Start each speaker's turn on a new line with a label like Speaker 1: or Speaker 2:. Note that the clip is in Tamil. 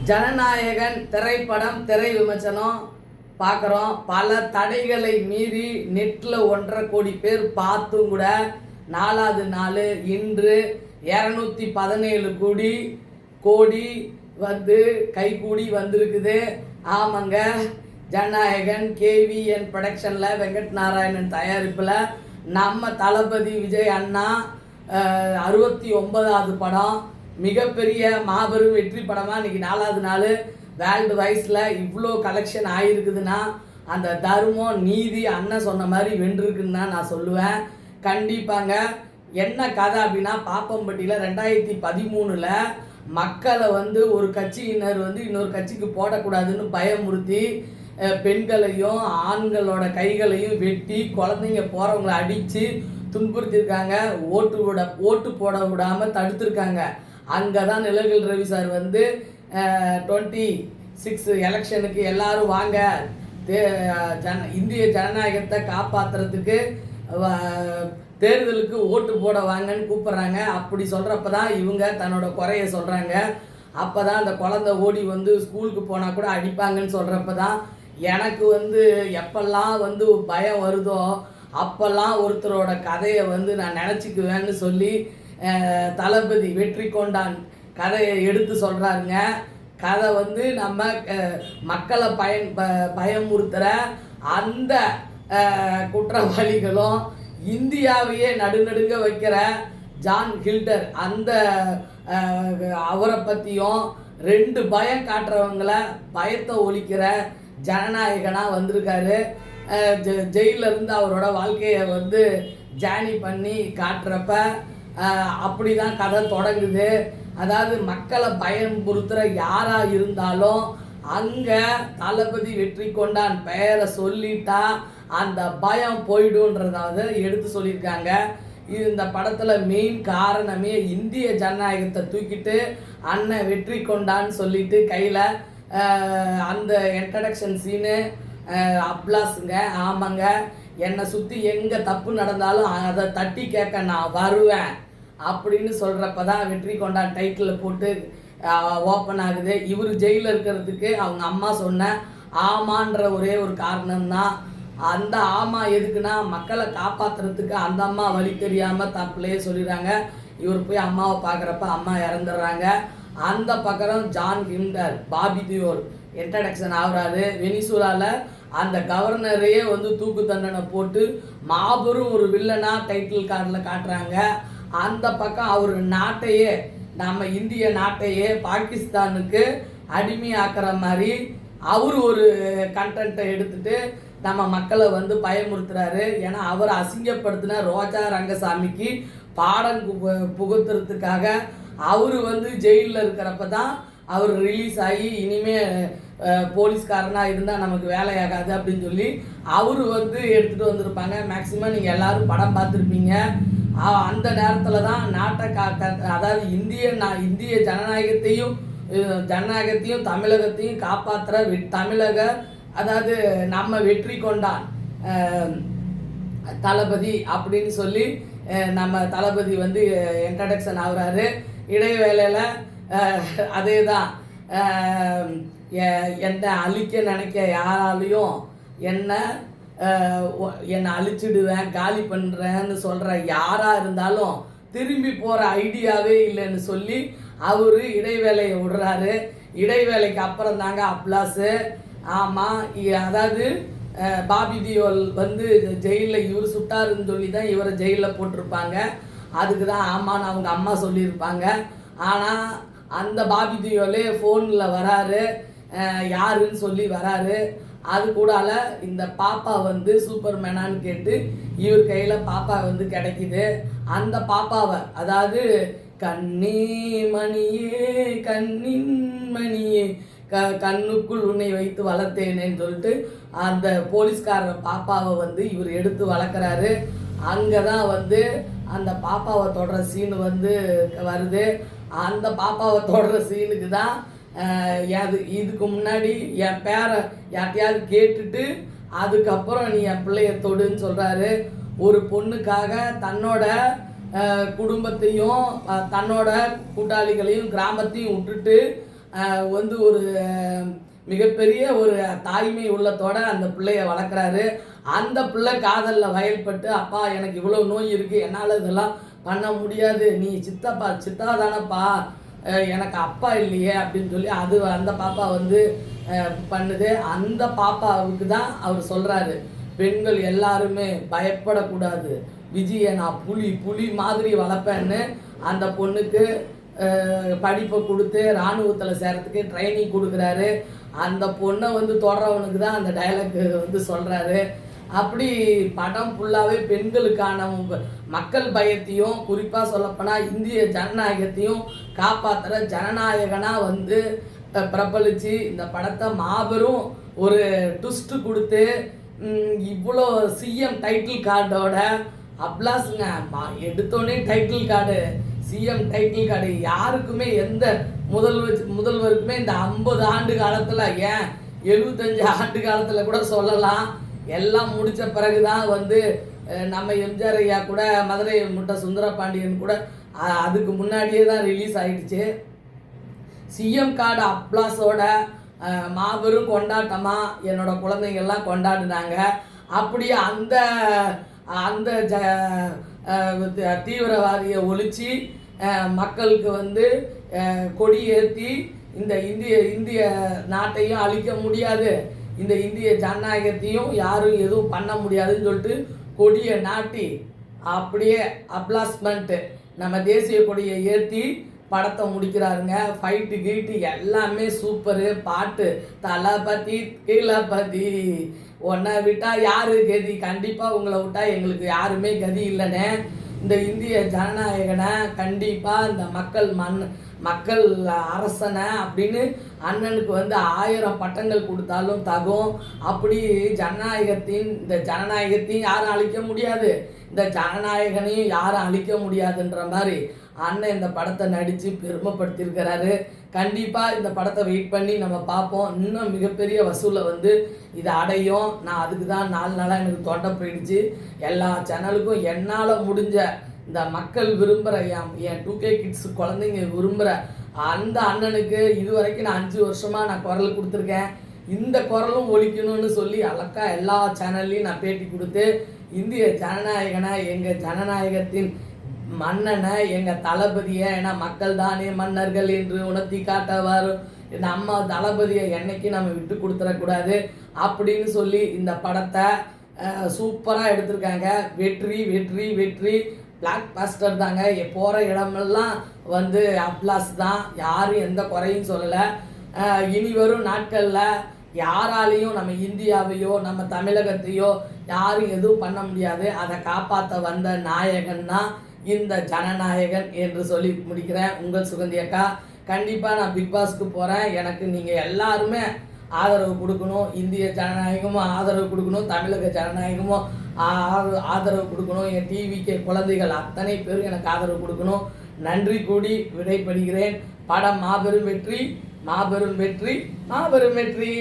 Speaker 1: ஜனநாயகன் திரைப்படம் திரை விமர்சனம் பார்க்குறோம். பல தடைகளை மீறி நெட்டில் 1.5 கோடி பேர் பார்த்தும் கூட 4வது நாள் இன்று 217 கோடி வந்து கைகூடி வந்திருக்குது. ஆமாங்க, ஜனநாயகன் கேவிஎன் ப்ரொடக்ஷனில் வெங்கட் நாராயணன் தயாரிப்பில் நம்ம தளபதி விஜய் அண்ணா 69வது படம், மிகப்பெரிய மாபெரும் வெற்றி படமாக இன்றைக்கி 4வது நாள் வேர்ல்டு வைஸில் இவ்வளோ கலெக்ஷன் ஆகிருக்குதுன்னா அந்த தர்மம் நீதி அண்ணன் சொன்ன மாதிரி வென்றிருக்குன்னு தான் நான் சொல்லுவேன். கண்டிப்பாங்க. என்ன கதை அப்படின்னா, பாப்பம்பட்டியில் 2013 மக்களை வந்து ஒரு கட்சியினர் வந்து இன்னொரு கட்சிக்கு போடக்கூடாதுன்னு பயமுறுத்தி பெண்களையும் ஆண்களோட கைகளையும் வெட்டி குழந்தைங்க போகிறவங்களை அடித்து துன்புறுத்தியிருக்காங்க. ஓட்டு போட விடாமல் தடுத்துருக்காங்க. அங்கே தான் நிலவில் ரவி சார் வந்து 26 எலெக்ஷனுக்கு எல்லாரும் வாங்க, இந்திய ஜனநாயகத்தை காப்பாற்றுறதுக்கு தேர்தலுக்கு ஓட்டு போட வாங்கன்னு கூப்பிட்றாங்க. அப்படி சொல்கிறப்ப தான் இவங்க தன்னோட குறைய சொல்கிறாங்க. அப்போ தான் அந்த குழந்தை ஓடி வந்து ஸ்கூலுக்கு போனால் கூட அடிப்பாங்கன்னு சொல்கிறப்ப தான் எனக்கு வந்து எப்பெல்லாம் வந்து பயம் வருதோ அப்போல்லாம் ஒருத்தரோட கதையை வந்து நான் நினச்சிக்குவேன்னு சொல்லி தளபதி வெற்றி கொண்டான் கதையை எடுத்து சொல்கிறாருங்க. கதை வந்து நம்ம மக்களை பயமுறுத்துகிற அந்த குற்றவாளிகளும் இந்தியாவையே நடுநடுங்க வைக்கிற ஜான் ஹில்டர் அந்த அவரை பற்றியும் 2 பயம் காட்டுறவங்கள பயத்தை ஒழிக்கிற ஜனநாயகனாக வந்திருக்காரு. ஜெயிலிருந்து அவரோட வாழ்க்கையை வந்து ஜேர்னி பண்ணி காட்டுறப்ப அப்படி தான் கதை தொடங்குது. அதாவது மக்களை பயன்புறுத்துகிற யாராக இருந்தாலும் அங்கே தளபதி வெற்றி கொண்டான் பெயரை சொல்லிட்டா அந்த பயம் போயிடுன்றதாவது எடுத்து சொல்லியிருக்காங்க. இது இந்த படத்தில் மெயின் காரணமே இந்திய ஜனநாயகத்தை தூக்கிட்டு அண்ணன் வெற்றி கொண்டான்னு சொல்லிட்டு கையில் அந்த இன்ட்ரடக்ஷன் சீனு அப்ளாஸுங்க. ஆமாங்க, என்னை சுற்றி எங்கே தப்பு நடந்தாலும் அதை தட்டி கேட்க நான் வருவேன் அப்படின்னு சொல்கிறப்ப தான் வெற்றி கொண்டான் டைட்டில் போட்டு ஓப்பன் ஆகுது. இவர் ஜெயிலில் இருக்கிறதுக்கு அவங்க அம்மா சொன்ன ஆமான்ற ஒரே ஒரு காரணம்தான். அந்த ஆமா எதுக்குன்னா மக்களை காப்பாற்றுறதுக்கு அந்த அம்மா வழி தெரியாமல் தப்பிலேயே சொல்லிடுறாங்க. இவர் போய் அம்மாவை பார்க்குறப்ப அம்மா இறந்துடுறாங்க. அந்த பக்கம் ஜான் ஹில்டர் பாபி தியோல் இன்ட்ரடக்ஷன் ஆகுறாரு. வெனிசுலாவில் அந்த கவர்னரையே வந்து தூக்கு தண்டனை போட்டு மாபெரும் ஒரு வில்லனா டைட்டில் கார்டில் காட்டுறாங்க. அந்த பக்கம் அவர் நாட்டையே, நம்ம இந்திய நாட்டையே பாகிஸ்தானுக்கு அடிமையாக்குற மாதிரி அவர் ஒரு கண்டென்ட்டை எடுத்துட்டு நம்ம மக்களை வந்து பயமுறுத்துறாரு. ஏன்னா அவர் அசிங்கப்படுத்தின ரோஜா ரங்கசாமிக்கு பாடம் புகுத்துறதுக்காக அவர் வந்து ஜெயிலில் இருக்கிறப்ப தான் அவர் ரிலீஸ் ஆகி இனிமே போலீஸ்காரனாக இருந்தால் நமக்கு வேலையாகாது அப்படின்னு சொல்லி அவர் வந்து எடுத்துகிட்டு வந்திருப்பாங்க. மேக்சிமம் நீங்கள் எல்லோரும் படம் பார்த்துருப்பீங்க. அந்த நேரத்தில் தான் நாட்டை அதாவது இந்திய ஜனநாயகத்தையும் தமிழகத்தையும் காப்பாற்றுற தமிழக, அதாவது நம்ம வெற்றி கொண்டான் தளபதி அப்படின்னு சொல்லி நம்ம தளபதி வந்து இன்ட்ரடக்ஷன் ஆகுறாரு. இடைவேளையில் அதே தான் என்னை அழிக்க நினைக்க யாராலையும் என்னை அழிச்சிடுவேன் காலி பண்ணுறேன்னு சொல்கிற யாராக இருந்தாலும் திரும்பி போகிற ஐடியாவே இல்லைன்னு சொல்லி அவர் இடைவேளையை விடுறாரு. இடைவேளைக்கு அப்புறம் தாங்க அப்ளாஸு. ஆமாம், அதாவது பாபி தியோல் வந்து ஜெயிலில் இவர் சுட்டாருன்னு சொல்லி தான் இவரை ஜெயிலில் போட்டிருப்பாங்க. அதுக்கு தான் ஆமான்னு அவங்க அம்மா சொல்லியிருப்பாங்க. ஆனால் அந்த பாபி தியோலே ஃபோனில் வராரு, யாருன்னு சொல்லி வராரு. அது கூடால இந்த பாப்பா வந்து சூப்பர் மேனான்னு கேட்டு இவர் கையில் பாப்பா வந்து கிடைக்கிது. அந்த பாப்பாவை, அதாவது கண்ணே மணியே கண்ணின் மணியே கண்ணுக்குள் உன்னை வைத்து வளர்த்தேனேன்னு சொல்லிட்டு அந்த போலீஸ்காரர் பாப்பாவை வந்து இவர் எடுத்து வளர்க்குறாரு. அங்கே தான் வந்து அந்த பாப்பாவை தொடர சீனு வந்து வருது. அந்த பாப்பாவை தொடர சீனுக்கு தான் இதுக்கு முன்னாடி என் பேரை யார்ட்டையாவது கேட்டுட்டு அதுக்கப்புறம் நீ என் பிள்ளைய தொடுன்னு சொல்கிறாரு. ஒரு பொண்ணுக்காக தன்னோட குடும்பத்தையும் தன்னோட கூட்டாளிகளையும் கிராமத்தையும் விட்டுட்டு வந்து ஒரு மிகப்பெரிய ஒரு தாய்மை உள்ளத்தோட அந்த பிள்ளைய வளர்க்குறாரு. அந்த பிள்ளை காதலில் வயல்பட்டு, அப்பா எனக்கு இவ்வளோ நோய் இருக்குது, என்னால் இதெல்லாம் பண்ண முடியாது, நீ சித்தா தானப்பா, எனக்கு அப்பா இல்லையே அப்படின்னு சொல்லி அந்த பாப்பா வந்து பண்ணுது. அந்த பாப்பாவுக்கு தான் அவர் சொல்கிறாரு, பெண்கள் எல்லாருமே பயப்படக்கூடாது, விஜயை நான் புலி மாதிரி வளர்ப்பேன்னு அந்த பொண்ணுக்கு படிப்பை கொடுத்து இராணுவத்தில் சேரத்துக்கு ட்ரைனிங் கொடுக்குறாரு. அந்த பொண்ணை வந்து தொடரவனுக்கு தான் அந்த டைலாக் வந்து சொல்கிறாரு. அப்படி படம் ஃபுல்லாகவே பெண்களுக்கான மக்கள் பயத்தையும், குறிப்பாக சொல்லப்போனால் இந்திய ஜனநாயகத்தையும் காப்பாற்றுற ஜனநாயகனாக வந்து பிரபலிச்சு இந்த படத்தை மாபெரும் ஒரு ட்விஸ்ட்டு கொடுத்து இவ்வளோ சிஎம் டைட்டில் கார்டோட அப்ளாஸுங்க. எடுத்தோடனே title card, CM title card யாருக்குமே எந்த முதல்வருக்குமே இந்த 50 ஆண்டு காலத்தில், ஏன் 75 ஆண்டு காலத்தில் கூட சொல்லலாம், எல்லாம் முடித்த பிறகு தான் வந்து நம்ம எம்ஜிஆர் ஐயா கூட மதுரை முட்டை சுந்தரபாண்டியன் கூட அதுக்கு முன்னாடியே தான் ரிலீஸ் ஆகிடுச்சு. சிஎம் கார்டு அப்ளாஸோட மாபெரும் கொண்டாட்டமாக என்னோட குழந்தைங்கள்லாம் கொண்டாடினாங்க. அப்படி அந்த அந்த தீவிரவாதியை ஒழிச்சு மக்களுக்கு வந்து கொடி ஏற்றி இந்த இந்திய நாட்டையும் அழிக்க முடியாது, இந்த இந்திய ஜனநாயகத்தையும் யாரும் எதுவும் பண்ண முடியாதுன்னு சொல்லிட்டு கொடியை நாட்டி அப்படியே அப்ளாஸ்மெண்ட்டு நம்ம தேசிய கொடியை ஏற்றி படத்தை முடிக்கிறாருங்க. ஃபைட்டு கீட்டு எல்லாமே சூப்பரு. பாட்டு தளபதி கீழபதி, ஒன்றை விட்டால் யாரு கதி, கண்டிப்பாக உங்களை விட்டால் எங்களுக்கு யாருமே கதி இல்லைன்னு இந்த இந்திய ஜனநாயகனை கண்டிப்பாக இந்த மக்கள் அரசனை அப்படின்னு அண்ணனுக்கு வந்து 1000 பட்டங்கள் கொடுத்தாலும் தகும். அப்படி இந்த ஜனநாயகத்தையும் யாரும் அழிக்க முடியாது, இந்த ஜனநாயகனையும் யாரும் அழிக்க முடியாதுன்ற மாதிரி அண்ணன் இந்த படத்தை நடித்து பெருமைப்படுத்தியிருக்கிறாரு. கண்டிப்பாக இந்த படத்தை வெயிட் பண்ணி நம்ம பார்ப்போம். இன்னும் மிகப்பெரிய வசூலை வந்து இது அடையும். நான் அதுக்கு தான் 4 நாளாக எனக்கு தொண்டை போயிடுச்சு. எல்லா சேனலுக்கும் என்னால் முடிஞ்ச இந்த மக்கள் விரும்புகிற என் 2K கிட்ஸ் குழந்தைங்க விரும்புகிற அந்த அண்ணனுக்கு இது வரைக்கும் நான் 5 வருஷமாக நான் குரல் கொடுத்துருக்கேன். இந்த குரலும் ஒழிக்கணும்னு சொல்லி அழகா எல்லா சேனல்லையும் நான் பேட்டி கொடுத்து இந்திய ஜனநாயகனை, எங்கள் ஜனநாயகத்தின் மன்னனை, எங்கள் தளபதியை, ஏன்னா மக்கள் தானே மன்னர்கள் என்று உணர்த்தி காட்டவாறு நம்ம தளபதியை என்னைக்கு நம்ம விட்டு கொடுத்துடக்கூடாது அப்படின்னு சொல்லி இந்த படத்தை சூப்பராக எடுத்திருக்காங்க. வெற்றி வெற்றி வெற்றி, பிளாக் பாஸ்டர் தாங்க. போகிற இடமெல்லாம் வந்து அப்ளாஸ் தான், யாரும் எந்த குறையும் சொல்லலை. இனி வரும் நாட்களில் யாராலையும் நம்ம இந்தியாவையோ நம்ம தமிழகத்தையோ யாரும் எதுவும் பண்ண முடியாது. அதை காப்பாற்ற வந்த நாயகன் தான் இந்த ஜனநாயகன் என்று சொல்லி முடிக்கிறேன். உங்கள் சுகந்தி அக்கா. கண்டிப்பாக நான் பிக் பாஸ்க்கு போகிறேன். எனக்கு நீங்கள் எல்லாருமே ஆதரவு கொடுக்கணும். இந்திய ஜனநாயகமும் ஆதரவு கொடுக்கணும், தமிழக ஜனநாயகமும் ஆதரவு கொடுக்கணும். என் டிவிக்கு குழந்தைகள் அத்தனை பேரும் எனக்கு ஆதரவு கொடுக்கணும். நன்றி கூடி விடைபெறுகிறேன். படம் மாபெரும் வெற்றி, மாபெரும் வெற்றி, மாபெரும் வெற்றி.